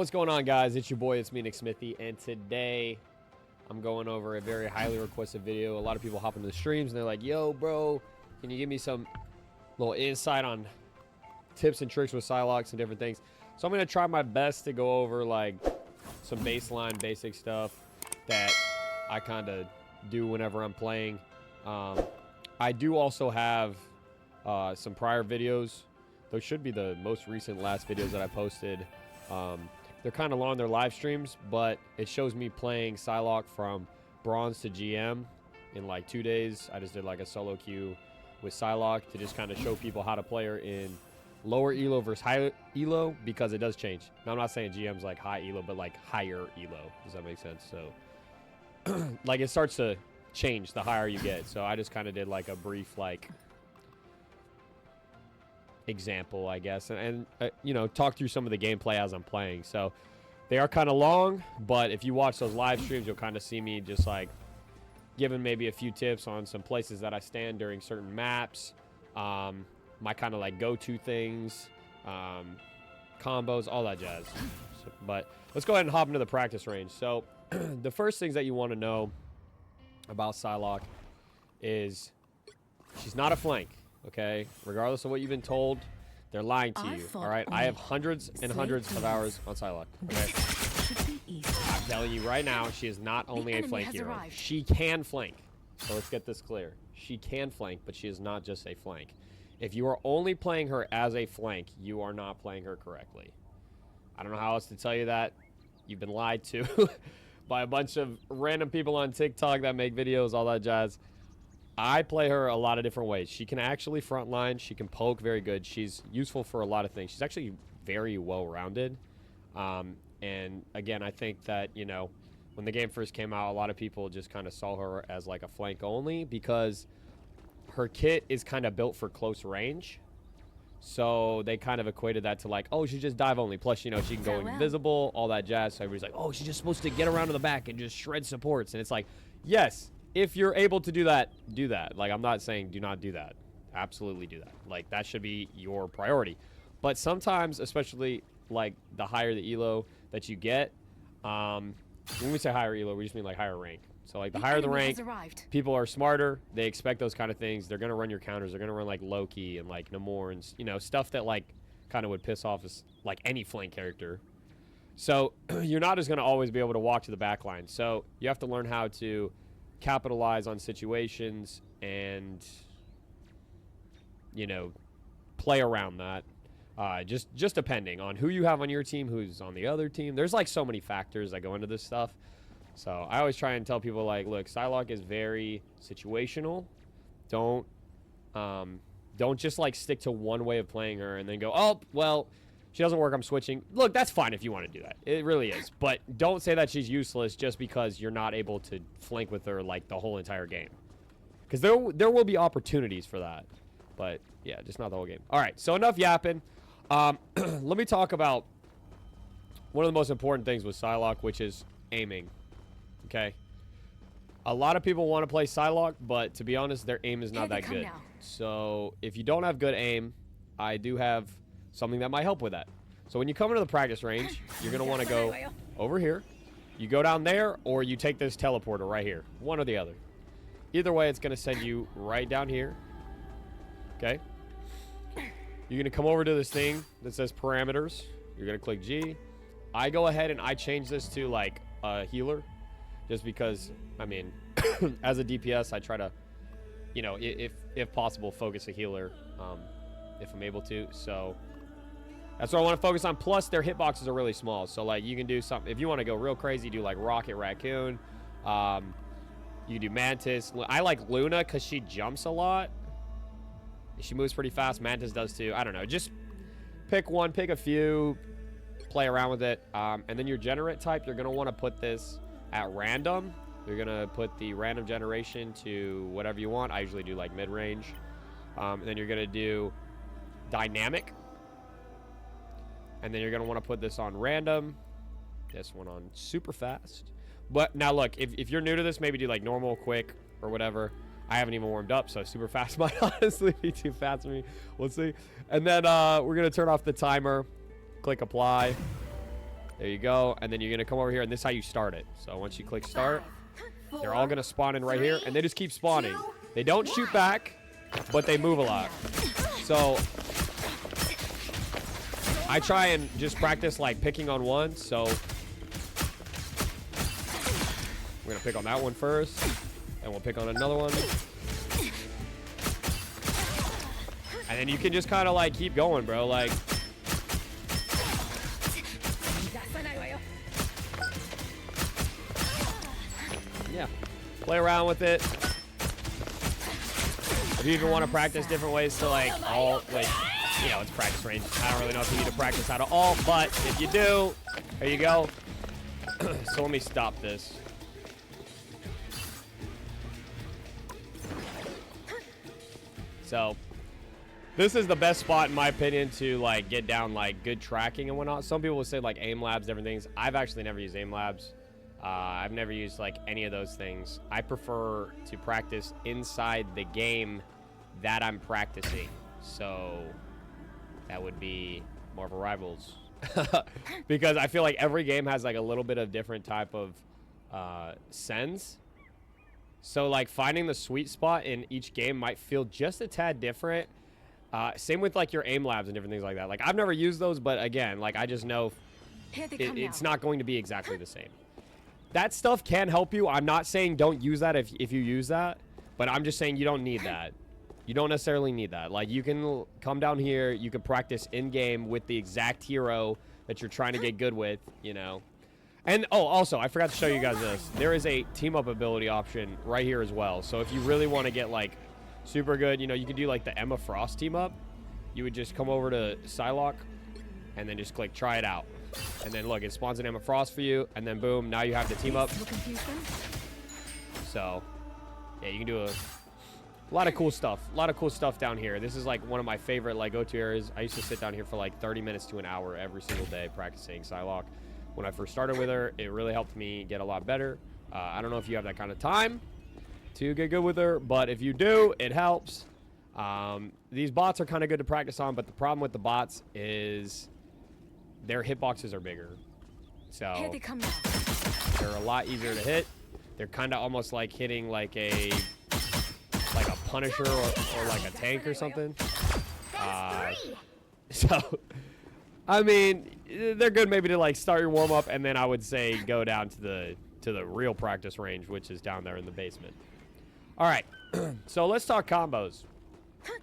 what's going on, guys? It's your boy, itsmenicksmithy, and today I'm going over a very highly requested video. A lot of people hop into the streams and they're like, yo, bro, can you give me some little insight on tips and tricks with Psylocke and different things? So I'm going to try my best to go over like some baseline basic stuff that I kind of do whenever I'm playing. I do also have some prior videos. Those should be the most recent last videos that I posted. They're kind of long, they're live streams, but it shows me playing Psylocke from bronze to GM in like 2 days. I just did like a solo queue with Psylocke to just kind of show people how to play her in lower elo versus higher elo, because it does change. Now, I'm not saying GM's like high elo, but like higher elo. Does that make sense? So like it starts to change the higher you get. So I just kind of did like a brief like example, I guess, and you know, talk through some of the gameplay as I'm playing. So they are kind of long, but if you watch those live streams, you'll kind of see me just like giving maybe a few tips on some places that I stand during certain maps, my kind of like go-to things, combos, all that jazz. So, but let's go ahead and hop into the practice range. So the first things that you want to know about Psylocke is she's not a flank. Okay, regardless of what you've been told, they're lying to you. All right, I have hundreds and hundreds of hours on Psylocke. Okay, I'm telling you right now, she is not only a flank hero. She can flank. So let's get this clear. She can flank, but she is not just a flank. If you are only playing her as a flank, you are not playing her correctly. I don't know how else to tell you that. You've been lied to by a bunch of random people on TikTok that make videos, all that jazz. I play her a lot of different ways. She can actually frontline. She can poke very good. She's useful for a lot of things. She's actually very well-rounded. And again, I think that, you know, when the game first came out, a lot of people just kind of saw her as like a flank only because her kit is kind of built for close range. So they kind of equated that to like, oh, she's just dive only. Plus, you know, she can go invisible, all that jazz. So everybody's like, oh, she's just supposed to get around to the back and just shred supports. And it's like, yes, if you're able to do that, do that. Like, I'm not saying do not do that. Absolutely do that. Like, that should be your priority. But sometimes, especially, like, the higher the elo that you get, when we say higher elo, we just mean, like, higher rank. So, like, the higher the rank, people are smarter. They expect those kind of things. They're going to run your counters. They're going to run, like, Loki and, like, Namor and, you know, stuff that, like, kind of would piss off, like, any flank character. So, you're not just going to always be able to walk to the back line. So, you have to learn how to capitalize on situations and, you know, play around that. Just depending on who you have on your team, who's on the other team. There's like so many factors that go into this stuff. So I always try and tell people, like, look, Psylocke is very situational. Don't just like stick to one way of playing her and then go, oh, well, she doesn't work, I'm switching. Look, that's fine if you want to do that. It really is. But don't say that she's useless just because you're not able to flank with her, like, the whole entire game. Because there will be opportunities for that. But, yeah, just not the whole game. All right, so enough yapping. Let me talk about one of the most important things with Psylocke, which is aiming. Okay? A lot of people want to play Psylocke, but to be honest, their aim is not that good. So, if you don't have good aim, I do have something that might help with that. So when you come into the practice range, you're going to want to go over here. You go down there, or you take this teleporter right here. One or the other. Either way, it's going to send you right down here. Okay? You're going to come over to this thing that says parameters. You're going to click G. I go ahead and I change this to like a healer. Just because, I mean, as a DPS, I try to, you know, if possible, focus a healer if I'm able to. So that's what I want to focus on. Plus, their hitboxes are really small. So, like, you can do something. If you want to go real crazy, do, like, Rocket Raccoon. You can do Mantis. I like Luna because she jumps a lot. She moves pretty fast. Mantis does, too. I don't know. Just pick one. Pick a few. Play around with it. And then your generate type, you're going to want to put this at random. You're going to put the random generation to whatever you want. I usually do, like, mid-range. And then you're going to do dynamic. And then you're going to want to put this on random. This one on super fast. But now look, if you're new to this, maybe do like normal, quick, or whatever. I haven't even warmed up, so super fast might honestly be too fast for me. We'll see. And then we're going to turn off the timer. Click apply. There you go. And then you're going to come over here, and this is how you start it. So once you click start, they're all going to spawn in right here, and they just keep spawning. They don't shoot back, but they move a lot. So I try and just practice like picking on one. So we're going to pick on that one first, and we'll pick on another one. And then you can just kind of like keep going, bro. Like, yeah, play around with it. If you even want to practice different ways to like all, like, you know, it's practice range. I don't really know if you need to practice how to all, but if you do, there you go. So let me stop this. So this is the best spot in my opinion to like get down like good tracking and whatnot. Some people will say like aim labs, different things. I've actually never used aim labs. I've never used like any of those things. I prefer to practice inside the game that I'm practicing. So that would be Marvel Rivals. Because I feel like every game has like a little bit of different type of sends. So like finding the sweet spot in each game might feel just a tad different. Same with like your aim labs and different things like that. Like I've never used those, but again, like I just know it's not going to be exactly the same. That stuff can help you. I'm not saying don't use that if you use that, but I'm just saying you don't need that. You don't necessarily need that. Like you can come down here, you can practice in game with the exact hero that you're trying to get good with, you know. And oh, also I forgot to show you guys this. There is a team up ability option right here as well. So if you really want to get like super good, you know, you can do like the Emma Frost team up. You would just come over to Psylocke and then just click try it out. And then look, it spawns an Emma Frost for you, and then boom, now you have the team up. So yeah, you can do a lot of cool stuff. A lot of cool stuff down here. This is like one of my favorite like go-to areas. I used to sit down here for like 30 minutes to an hour every single day practicing Psylocke. When I first started with her, it really helped me get a lot better. I don't know if you have that kind of time to get good with her, but if you do, it helps. These bots are kind of good to practice on, but the problem with the bots is their hitboxes are bigger. So Here they come now. They're a lot easier to hit. They're kind of almost like hitting like a Punisher or like a tank or something. So I mean, they're good maybe to like start your warm up, and then I would say go down to the real practice range, which is down there in the basement. All right, so let's talk combos.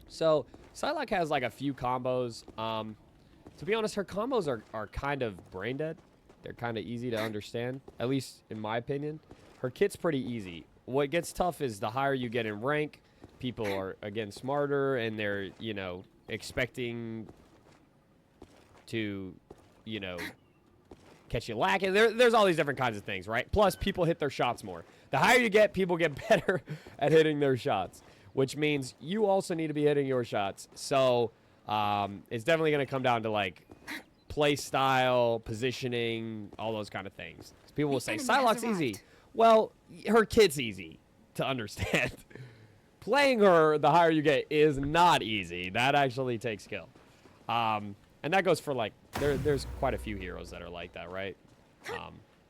So Psylocke has like a few combos. To be honest, her combos are kind of brain dead. They're kind of easy to understand, at least in my opinion. Her kit's pretty easy. What gets tough is the higher you get in rank, people are, again, smarter, and they're, you know, expecting to, you know, catch you lacking. There's all these different kinds of things, right? Plus, people hit their shots more. The higher you get, people get better at hitting their shots, which means you also need to be hitting your shots. So it's definitely going to come down to, like, play style, positioning, all those kind of things. People will say, Psylocke's easy. Well, her kit's easy to understand. Playing her, the higher you get, is not easy. That actually takes skill. And that goes for, like, there's quite a few heroes that are like that, right?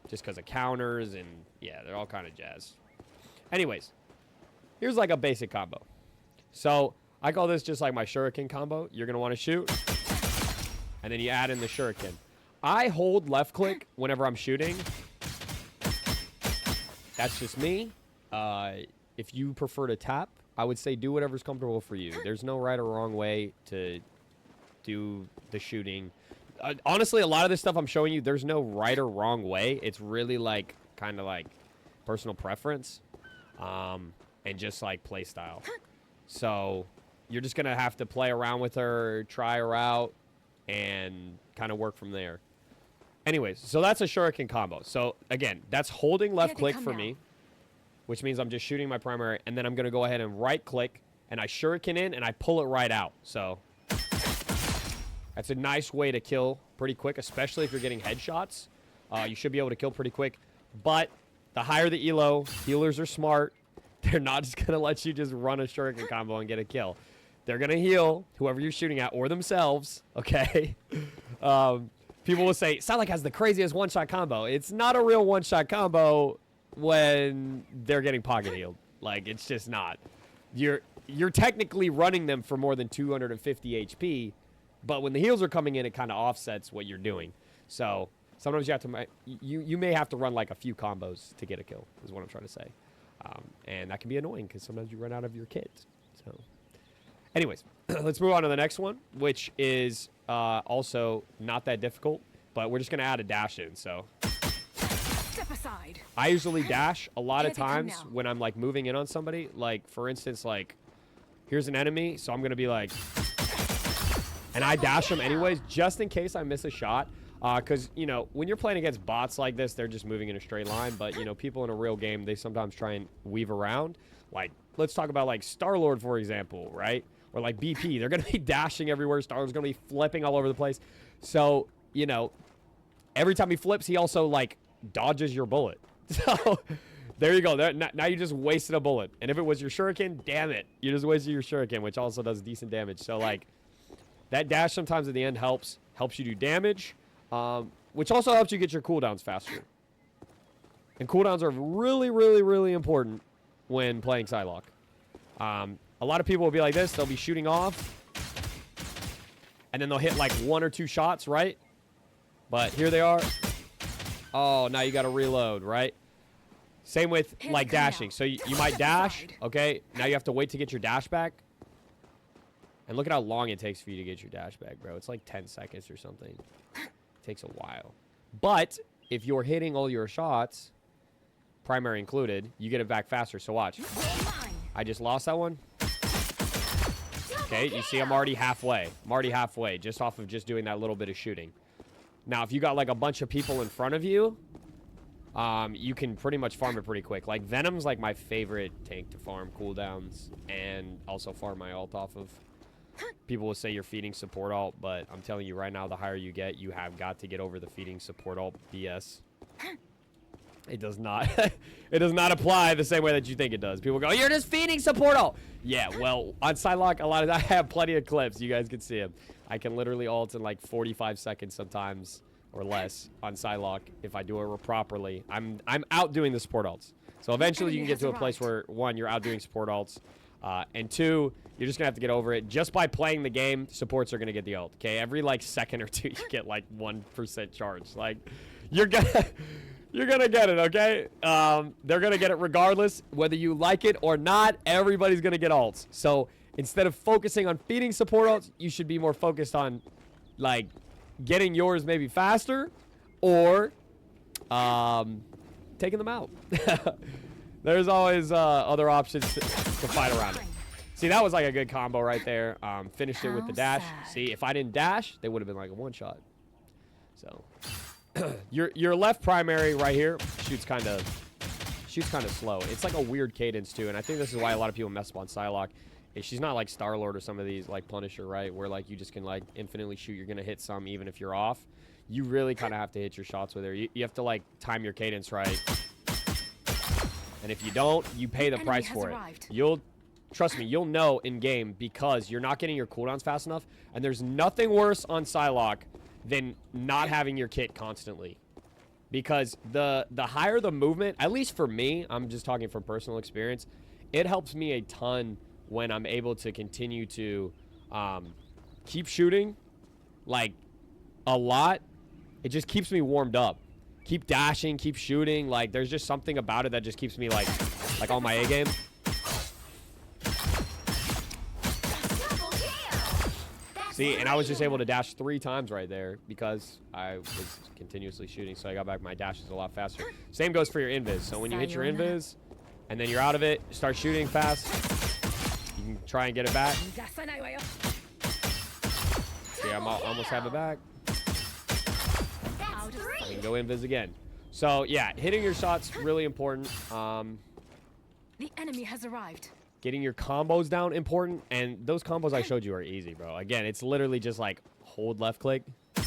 Just because of counters and, yeah, they're all kind of jazz. Anyways, here's, like, a basic combo. So I call this just like my shuriken combo. You're going to want to shoot, and then you add in the shuriken. I hold left click whenever I'm shooting. That's just me. If you prefer to tap, I would say do whatever's comfortable for you. There's no right or wrong way to do the shooting. Honestly, a lot of this stuff I'm showing you, there's no right or wrong way. It's really like kind of like personal preference and just like play style. So you're just going to have to play around with her, try her out, and kind of work from there. Anyways, so that's a shuriken combo. So again, that's holding left click for me, which means I'm just shooting my primary, and then I'm going to go ahead and right click, and I shuriken in, and I pull it right out. So that's a nice way to kill pretty quick, especially if you're getting headshots. You should be able to kill pretty quick. But the higher the elo, healers are smart. They're not just going to let you just run a shuriken combo and get a kill. They're going to heal whoever you're shooting at or themselves, okay? People will say, Psylocke has the craziest one-shot combo. It's not a real one-shot combo when they're getting pocket healed. Like, it's just not. You're technically running them for more than 250 HP, but when the heals are coming in, it kind of offsets what you're doing. So sometimes you have to, you may have to run like a few combos to get a kill, is what I'm trying to say. And that can be annoying because sometimes you run out of your kit. So anyways, let's move on to the next one, which is also not that difficult, but we're just going to add a dash in. So Step aside. I usually dash a lot of times when I'm like moving in on somebody. Like, for instance, like here's an enemy, so I'm going to be like, and I dash them anyways, just in case I miss a shot. Because, you know, when you're playing against bots like this, they're just moving in a straight line. But, you know, people in a real game, they sometimes try and weave around. Like, let's talk about, like, Star-Lord, for example, right? Or, like, BP. They're going to be dashing everywhere. Star-Lord's going to be flipping all over the place. So, you know, every time he flips, he also, like, dodges your bullet. So, there you go. Now you just wasted a bullet. And if it was your shuriken, damn it. You just wasted your shuriken, which also does decent damage. So, like, that dash sometimes at the end helps you do damage. Which also helps you get your cooldowns faster. And cooldowns are really, really, really important when playing Psylocke. A lot of people will be like this. They'll be shooting off. And then they'll hit like 1 or 2 shots, right? But here they are. Oh, now you got to reload, right? Same with like dashing. So you might dash. Okay, now you have to wait to get your dash back. And look at how long it takes for you to get your dash back, bro. It's like 10 seconds or something. Takes a while. But if you're hitting all your shots, primary included, you get it back faster. So watch. I just lost that one. Okay, you see I'm already halfway. I'm already halfway just off of just doing that little bit of shooting. Now, if you got like a bunch of people in front of you, you can pretty much farm it pretty quick. Like Venom's like my favorite tank to farm cooldowns and also farm my ult off of. People will say you're feeding support ult, but I'm telling you right now, the higher you get, you have got to get over the feeding support ult BS. It does not. It does not apply the same way that you think it does. People go, you're just feeding support ult. Yeah, well, on Psylocke, I have plenty of clips. You guys can see them. I can literally ult in like 45 seconds sometimes or less on Psylocke if I do it properly. I'm outdoing the support ults. So eventually you can get to a place where, 1, you're outdoing support ults. And 2, you're just gonna have to get over it. Just by playing the game, supports are gonna get the ult. Okay, every like second or 2, you get like 1% charge. Like, you're gonna get it. Okay, they're gonna get it regardless, whether you like it or not. Everybody's gonna get ults. So instead of focusing on feeding support ults, you should be more focused on like getting yours maybe faster or taking them out. There's always other options to fight around it. See, that was like a good combo right there. Finished it with the dash. See, if I didn't dash, they would have been like a one-shot. So, your left primary right here shoots kind of slow. It's like a weird cadence too, and I think this is why a lot of people mess up on Psylocke. Is she's not like Star-Lord or some of these like Punisher, right? Where like you just can like infinitely shoot. You're gonna hit some even if you're off. You really kind of have to hit your shots with her. You have to like time your cadence right. And if you don't, you pay the price for it. Trust me, you'll know in game because you're not getting your cooldowns fast enough. And there's nothing worse on Psylocke than not having your kit constantly. Because the higher the movement, at least for me, I'm just talking from personal experience, it helps me a ton when I'm able to continue to keep shooting like a lot. It just keeps me warmed up. Keep dashing, keep shooting. Like, there's just something about it that just keeps me, like on my A game. See, and I was just able to dash 3 times right there because I was continuously shooting, so I got back my dashes a lot faster. Same goes for your invis. So when you hit your invis, and then you're out of it, start shooting fast, you can try and get it back. See, I almost have it back. I can go invis again. So yeah, hitting your shots really important. The enemy has arrived. Getting your combos down important, and those combos I showed you are easy, bro. Again, it's literally just like hold left click. You're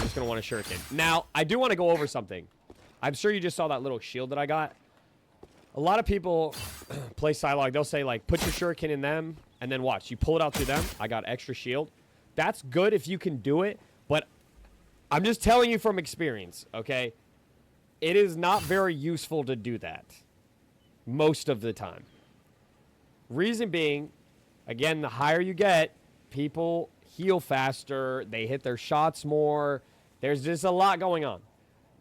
just gonna want a shuriken. Now, I do want to go over something. I'm sure you just saw that little shield that I got. A lot of people play Psylocke. They'll say like, put your shuriken in them, and then watch. You pull it out to them. I got extra shield. That's good if you can do it, but I'm just telling you from experience, okay? It is not very useful to do that most of the time. Reason being, again, the higher you get, people heal faster, they hit their shots more. There's just a lot going on.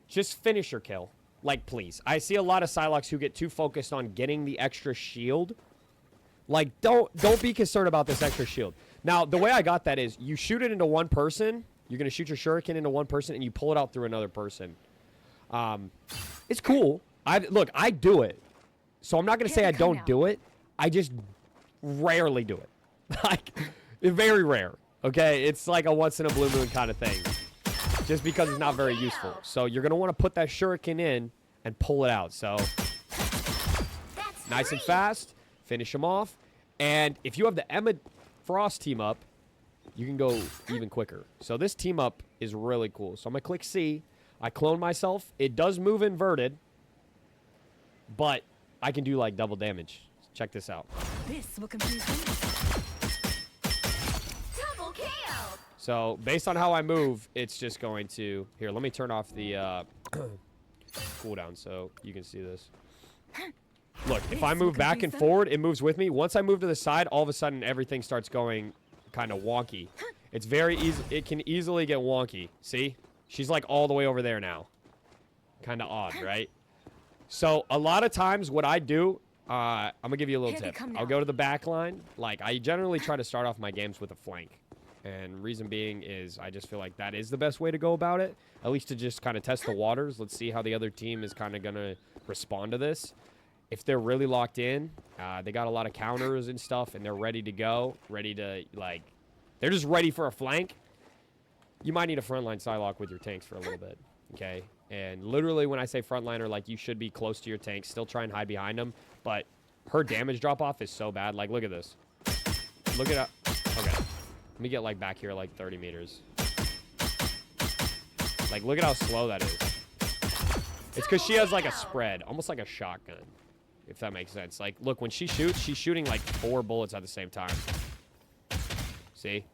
Just finish your kill. Like, please. I see a lot of Psylocks who get too focused on getting the extra shield. Like, don't be concerned about this extra shield. Now, the way I got that is you shoot it into one person. You're going to shoot your shuriken into one person, and you pull it out through another person. It's cool. Look, I do it. So I'm not going to say I don't do it. I just rarely do it. Like, very rare. Okay? It's like a once-in-a-blue moon kind of thing. Just because it's not very useful. So you're going to want to put that shuriken in and pull it out. So, nice and fast. Finish them off. And if you have the Emma Frost team up, you can go even quicker. So this team up is really cool. So I'm going to click C. I clone myself. It does move inverted, but I can do like double damage. Check this out. This will confuse them. Double kill. So based on how I move, it's just going to... Here, let me turn off the cooldown so you can see this. Look, if I move back and forward, it moves with me. Once I move to the side, all of a sudden everything starts going kind of wonky. It's very easy. It can easily get wonky. See? She's like all the way over there now. Kind of odd, right? So a lot of times what I do, I'm going to give you a little tip. I'll go to the back line. Like, I generally try to start off my games with a flank. And reason being is I just feel like that is the best way to go about it. At least to just kind of test the waters. Let's see how the other team is kind of going to respond to this. If they're really locked in, they got a lot of counters and stuff, and they're ready to go. Ready to, like, they're just ready for a flank. You might need a frontline Psylocke with your tanks for a little bit, okay? And literally when I say frontliner, like, you should be close to your tanks. Still try and hide behind them. But her damage drop-off is so bad. Like, look at this. Look at that. Okay. Let me get, like, back here, like, 30 meters. Like, look at how slow that is. It's because she has, like, a spread. Almost like a shotgun, if that makes sense. Like, look, when she shoots, she's shooting, like, 4 bullets at the same time. See?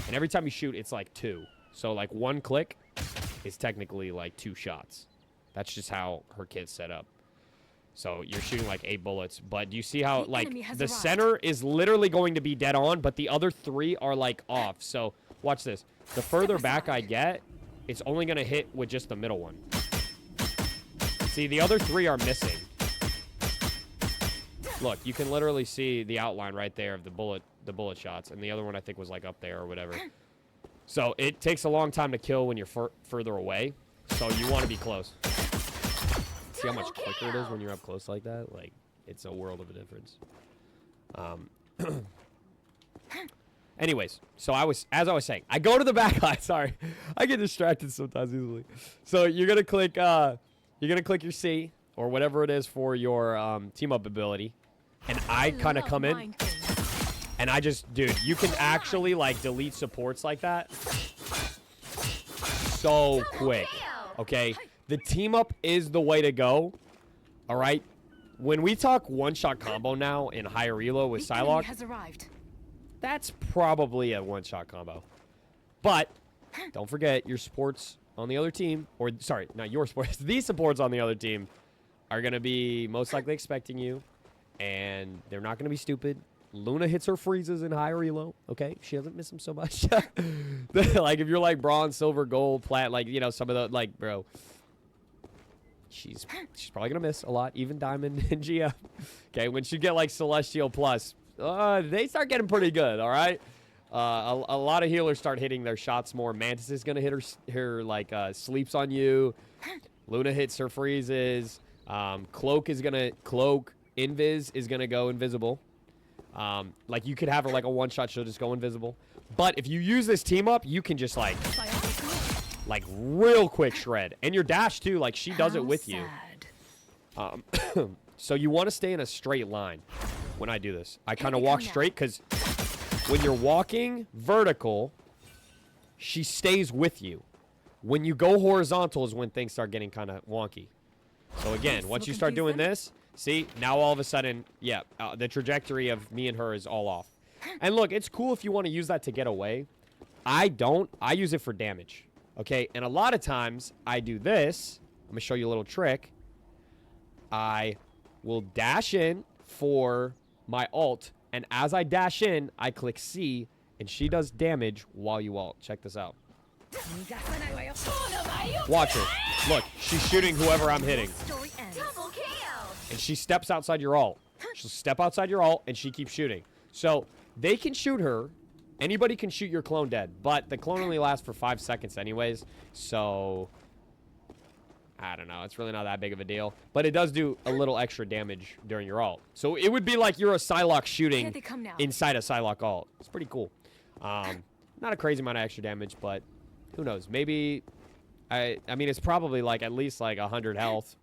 And every time you shoot, it's, like, 2. So, like, 1 click is technically, like, 2 shots. That's just how her kit's set up. So you're shooting like 8 bullets, but do you see how like the center is literally going to be dead on, but the other 3 are like off. So watch this. The further back I get, it's only going to hit with just the middle one. See, the other 3 are missing. Look, you can literally see the outline right there of the bullet shots, and the other one I think was like up there or whatever. So it takes a long time to kill when you're further away, so you want to be close. See how much quicker it is when you're up close like that? Like, it's a world of a difference. Anyways, so as I was saying, I go to the back line. Sorry, I get distracted sometimes easily. So you're gonna click your C or whatever it is for your team up ability, and I kind of come in, and I just, dude, you can actually like delete supports like that so quick. Okay. The team up is the way to go, all right? When we talk one-shot combo now in higher elo with Psylocke, that's probably a one-shot combo. But don't forget your supports on the other team, or sorry, not your supports, these supports on the other team are going to be most likely expecting you, and they're not going to be stupid. Luna hits her freezes in higher elo, okay? She doesn't miss them so much. Like, if you're like bronze, silver, gold, plat, like, you know, some of the, like, bro... She's probably going to miss a lot, even Diamond and GM. Okay, when she get, like, Celestial Plus, they start getting pretty good, all right? A lot of healers start hitting their shots more. Mantis is going to hit her like, sleeps on you. Luna hits her freezes. Cloak is going to... Cloak. Invis is going to go invisible. Like, you could have her, like, a one-shot. She'll just go invisible. But if you use this team up, you can just, like, real quick shred. And your dash, too. Like, she does it with you. So you want to stay in a straight line when I do this. I kind of walk straight because when you're walking vertical, she stays with you. When you go horizontal is when things start getting kind of wonky. So, again, once you start doing this, see, now all of a sudden, yeah, the trajectory of me and her is all off. And, look, it's cool if you want to use that to get away. I don't. I use it for damage. Okay, and a lot of times I do this. I'm going to show you a little trick. I will dash in for my ult, and as I dash in, I click C, and she does damage while you ult. Check this out. Watch her. Look, she's shooting whoever I'm hitting. And she steps outside your ult. She'll step outside your ult, and she keeps shooting. So they can shoot her. Anybody can shoot your clone dead, but the clone only lasts for 5 seconds anyways, so I don't know. It's really not that big of a deal, but it does do a little extra damage during your ult. So it would be like you're a Psylocke shooting inside a Psylocke ult. It's pretty cool. Not a crazy amount of extra damage, but who knows? Maybe, I mean, it's probably like at least like 100 health.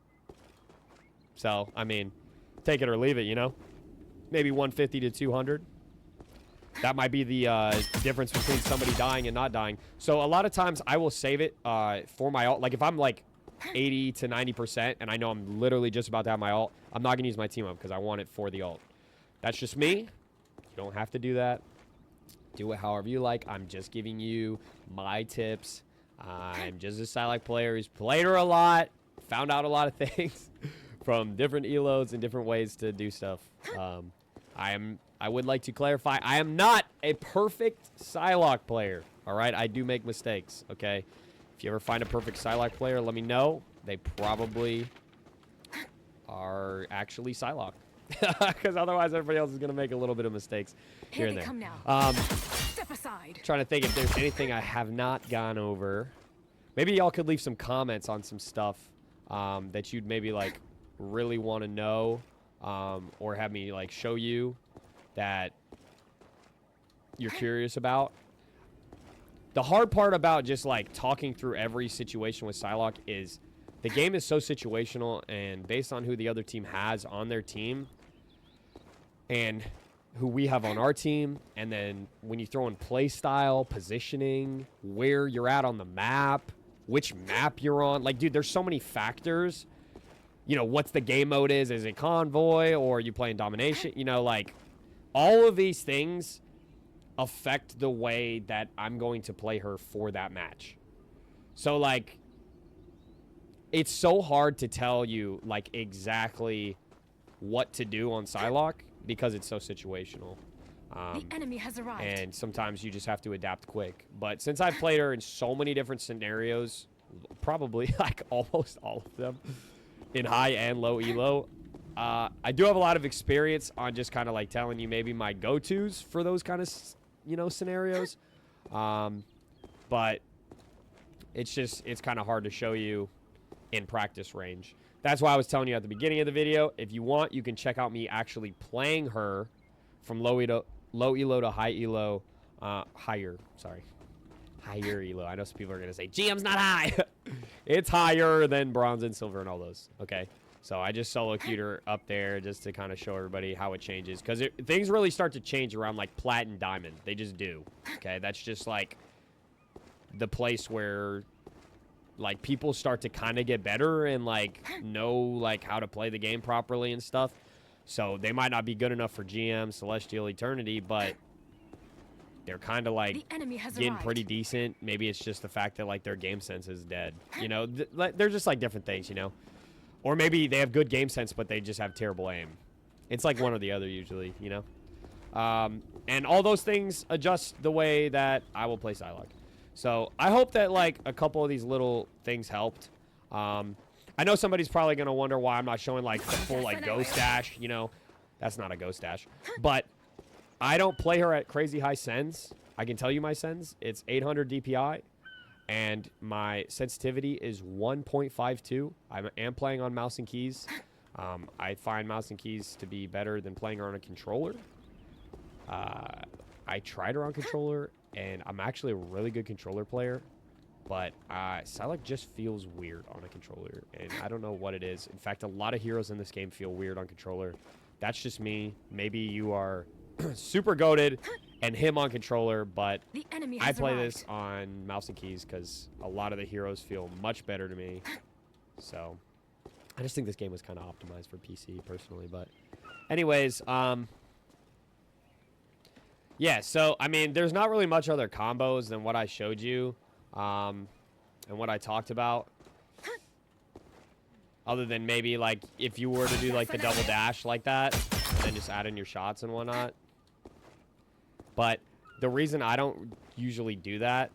So, I mean, take it or leave it, you know? Maybe 150 to 200. That might be the difference between somebody dying and not dying. So a lot of times I will save it for my ult. Like if I'm like 80 to 90% and I know I'm literally just about to have my ult, I'm not going to use my team up because I want it for the ult. That's just me. You don't have to do that. Do it however you like. I'm just giving you my tips. I'm just a Psylocke player who's played her a lot, found out a lot of things from different elos and different ways to do stuff. I would like to clarify, I am not a perfect Psylocke player, all right? I do make mistakes, okay? If you ever find a perfect Psylocke player, let me know. They probably are actually Psylocke. Because otherwise, everybody else is going to make a little bit of mistakes here and there. Come now. Step aside. Trying to think if there's anything I have not gone over. Maybe y'all could leave some comments on some stuff that you'd maybe, like, really want to know or have me, like, show you that you're curious about. The hard part about just like talking through every situation with Psylocke is the game is so situational, and based on who the other team has on their team and who we have on our team, and then when you throw in play style, positioning, where you're at on the map, which map you're on, like, dude, there's so many factors. You know, what's the game mode is it convoy or are you playing domination? You know, like, all of these things affect the way that I'm going to play her for that match. So, like, it's so hard to tell you, like, exactly what to do on Psylocke because it's so situational. The enemy has arrived. And sometimes you just have to adapt quick. But since I've played her in so many different scenarios, probably, like, almost all of them, in high and low elo, I do have a lot of experience on just kind of like telling you maybe my go-tos for those kind of, you know, scenarios. But it's kind of hard to show you in practice range. That's why I was telling you at the beginning of the video, if you want, you can check out me actually playing her from low elo to high elo, higher elo. I know some people are going to say, GM's not high. It's higher than bronze and silver and all those. Okay. So I just solo queued her up there just to kind of show everybody how it changes. Because things really start to change around, like, plat and diamond. They just do. Okay? That's just, like, the place where, like, people start to kind of get better and, like, know, like, how to play the game properly and stuff. So they might not be good enough for GM, Celestial, Eternity, but they're kind of, like, getting pretty decent. Maybe it's just the fact that, like, their game sense is dead. You know? They're just, like, different things, you know? Or maybe they have good game sense, but they just have terrible aim. It's like one or the other usually, you know? And all those things adjust the way that I will play Psylocke. So I hope that, like, a couple of these little things helped. I know somebody's probably going to wonder why I'm not showing, like, the full, like, ghost dash, you know? That's not a ghost dash. But I don't play her at crazy high sends. I can tell you my sends. It's 800 DPI. And my sensitivity is 1.52. I am playing on mouse and keys. I find mouse and keys to be better than playing her on a controller. I tried her on controller, and I'm actually a really good controller player. But Psylocke just feels weird on a controller, and I don't know what it is. In fact, a lot of heroes in this game feel weird on controller. That's just me. Maybe you are super goated and him on controller, but I play this on mouse and keys because a lot of the heroes feel much better to me. So I just think this game was kind of optimized for PC personally. But anyways, Yeah, so, I mean, there's not really much other combos than what I showed you and what I talked about. Other than maybe, like, if you were to do, like, the double dash like that, and then just add in your shots and whatnot. But the reason I don't usually do that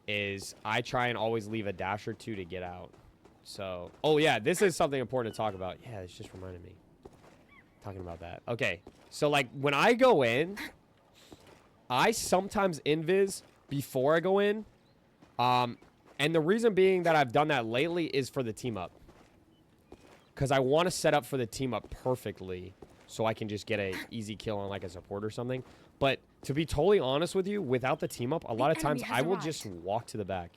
is I try and always leave a dash or two to get out. So, oh, yeah, this is something important to talk about. Yeah, it's just reminded me. Talking about that. Okay, so, like, when I go in, I sometimes invis before I go in. And the reason being that I've done that lately is for the team up. Because I want to set up for the team up perfectly so I can just get an easy kill on like a support or something. But to be totally honest with you, without the team up, a lot of times I will just walk to the back.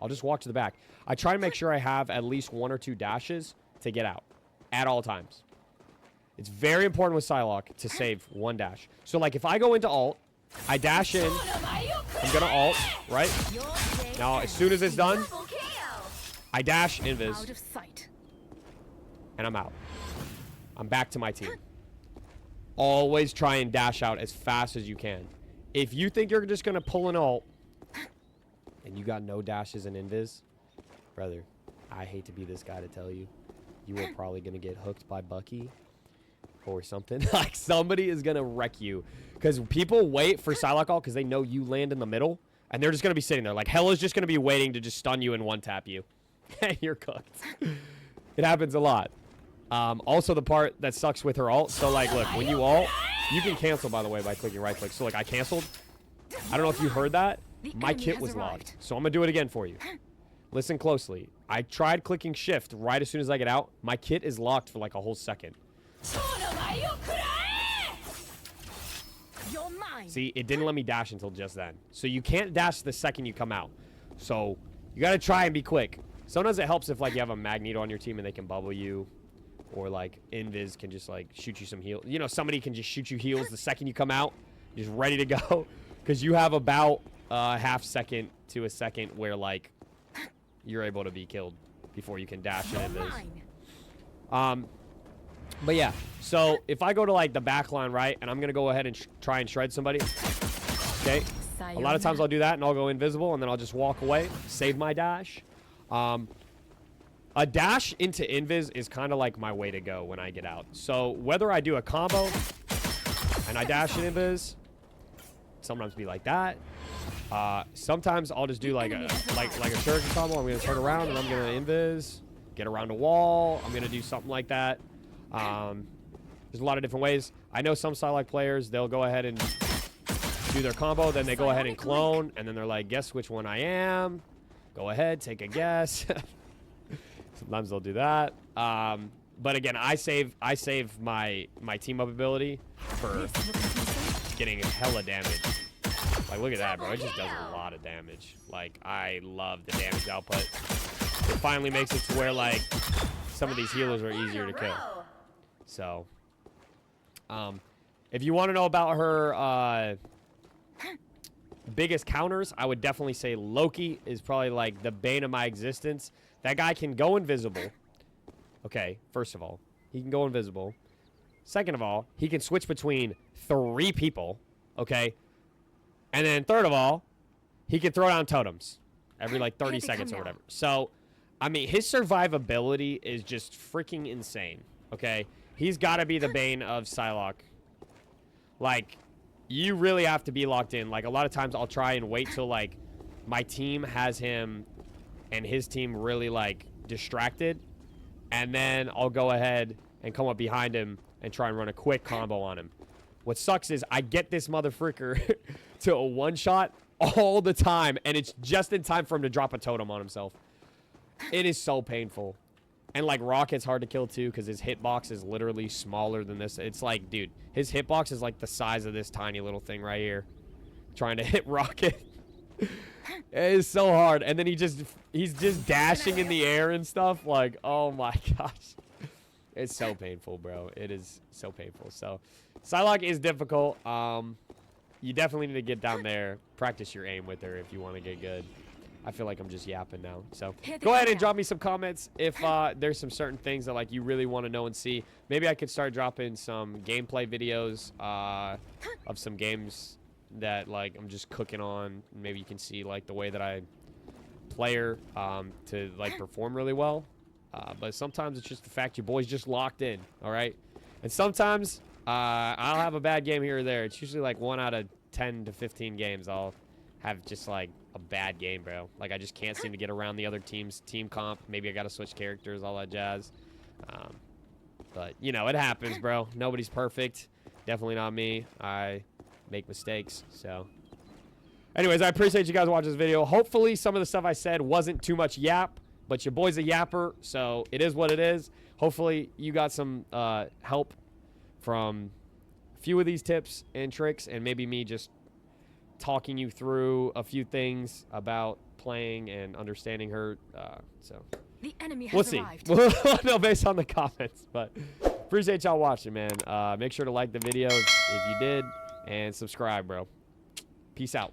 I'll just walk to the back. I try to make sure I have at least 1 or 2 dashes to get out at all times. It's very important with Psylocke to save 1 dash. So like if I go into ult, I dash in, I'm going to ult, right? Now, as soon as it's done, I dash, invis, and I'm out. I'm back to my team. Always try and dash out as fast as you can. If you think you're just going to pull an ult, and you got no dashes and invis, brother, I hate to be this guy to tell you, you are probably going to get hooked by Bucky or something. Like, somebody is going to wreck you. Because people wait for Psylocke ult because they know you land in the middle. And they're just going to be sitting there. Like, Hella's just going to be waiting to just stun you and one-tap you. And you're cooked. It happens a lot. Also, the part that sucks with her ult. So, like, look, when you ult, you can cancel, by the way, by clicking right-click. So, like, I canceled. I don't know if you heard that. My kit was locked. So, I'm going to do it again for you. Listen closely. I tried clicking shift right as soon as I get out. My kit is locked for, like, a whole second. See, it didn't let me dash until just then. So you can't dash the second you come out. So you got to try and be quick. Sometimes it helps if, like, you have a Magneto on your team and they can bubble you. Or, like, Invis can just, like, shoot you some heals. You know, somebody can just shoot you heals the second you come out. Just ready to go. Because you have about half second to a second where, like, you're able to be killed before you can dash in Invis. But yeah, so if I go to like the back line, right, and I'm going to go ahead and try and shred somebody, okay, a lot of times I'll do that and I'll go invisible and then I'll just walk away, save my dash. A dash into invis is kind of like my way to go when I get out. So whether I do a combo and I dash in invis, sometimes be like that. Sometimes I'll just do like a shuriken combo. I'm going to turn around and I'm going to invis, get around a wall. I'm going to do something like that. There's a lot of different ways. I know some Psylocke players, they'll go ahead and do their combo, then they go ahead and clone, and then they're like, guess which one I am. Go ahead, take a guess. Sometimes they'll do that. But again, I save my team up ability for getting hella damage. Like, look at that, bro. It just does a lot of damage. Like, I love the damage output. It finally makes it to where, like, some of these healers are easier to kill. So, if you want to know about her biggest counters, I would definitely say Loki is probably like the bane of my existence. That guy can go invisible. Okay, first of all, he can go invisible. Second of all, he can switch between 3 people. Okay, and then third of all, he can throw down totems every like 30 seconds or whatever. So, I mean, his survivability is just freaking insane. Okay. He's got to be the bane of Psylocke. Like, you really have to be locked in. Like, a lot of times I'll try and wait till, like, my team has him and his team really, like, distracted. And then I'll go ahead and come up behind him and try and run a quick combo on him. What sucks is I get this motherfricker to a one-shot all the time, and it's just in time for him to drop a totem on himself. It is so painful. And, like, Rocket's hard to kill, too, because his hitbox is literally smaller than this. It's like, dude, his hitbox is, like, the size of this tiny little thing right here. Trying to hit Rocket. It is so hard. And then he's just dashing in the air and stuff. Like, oh, my gosh. It's so painful, bro. It is so painful. So, Psylocke is difficult. You definitely need to get down there, practice your aim with her if you want to get good. I feel like I'm just yapping now. So Hit the go ahead and area. drop me some comments if there's some certain things that like you really want to know and see. Maybe I could start dropping some gameplay videos of some games that like I'm just cooking on. Maybe you can see like the way that I player to like perform really well. But sometimes it's just the fact your boy's just locked in. All right, and sometimes I'll have a bad game here or there. It's usually like 1 out of 10 to 15 games I'll have just like a bad game, bro. Like I just can't seem to get around the other team's team comp. Maybe I gotta switch characters, all that jazz. But you know, it happens, bro. Nobody's perfect. Definitely not me. I make mistakes. So anyways, I appreciate you guys watching this video. Hopefully some of the stuff I said wasn't too much yap, but your boy's a yapper, so it is what it is. Hopefully you got some help from a few of these tips and tricks, and maybe me just talking you through a few things about playing and understanding her. So The enemy we'll has see. arrived. We'll know based on the comments, but appreciate y'all watching, man. Make sure to like the video if you did, and subscribe, bro. Peace out.